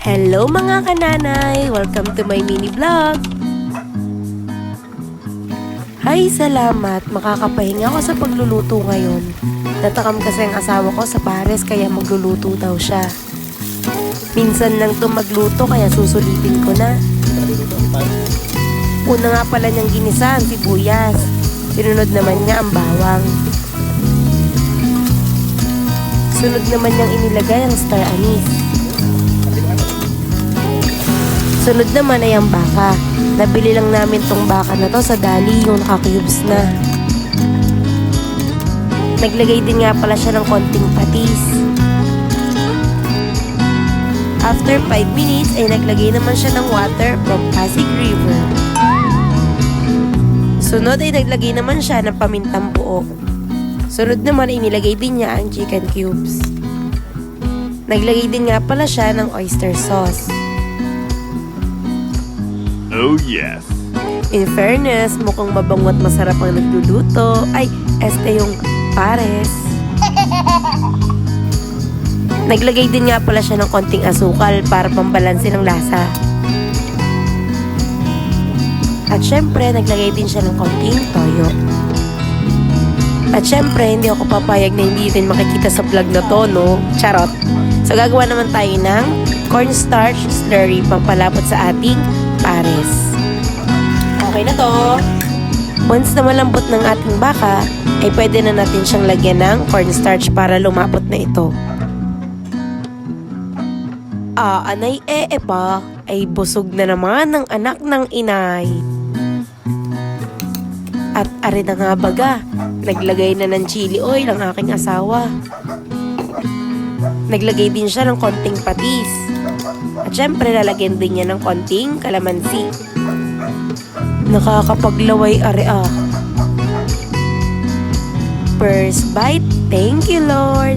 Hello mga kananay! Welcome to my mini vlog! Hay, salamat! Makakapahinga ako sa pagluluto ngayon. Natakam kasi ang asawa ko sa pares kaya magluluto daw siya. Minsan lang to magluto kaya susulitin ko na. Una nga pala niyang ginisa ang sibuyas. Sinunod naman niya ang bawang. Sunod naman niyang inilagay ang star anise. Sunod naman ay ang baka. Nabili lang namin tong baka na to sa Dali, yung naka-cubes na. Naglagay din nga pala siya ng konting patis. After 5 minutes ay naglagay naman siya ng water from Pasig River. Sunod ay naglagay naman siya ng pamintang buo. Sunod naman ay nilagay din niya ang chicken cubes. Naglagay din nga pala siya ng oyster sauce. Oh yes! In fairness, mukhang mabango at masarap ang nagluluto. Ay, este yung pares. Naglagay din nga pala siya ng konting asukal para pambalanse ng lasa. At syempre, naglagay din siya ng konting toyo. At syempre, hindi ako papayag na hindi din makikita sa vlog na to, no? Charot! So, gagawa naman tayo ng cornstarch slurry pampalapot sa ating pares. Okay na to. Once na malambot ng ating baka, ay pwede na natin siyang lagyan ng cornstarch para lumapot na ito. Anay pa, ay busog na naman ng anak ng inay. At ari na nga baga, naglagay na ng chili oil ang aking asawa. Naglagay din siya ng konting patis. At syempre, lalagyan din niya ng konting kalamansi. Nakakapaglaway are. First bite, thank you Lord!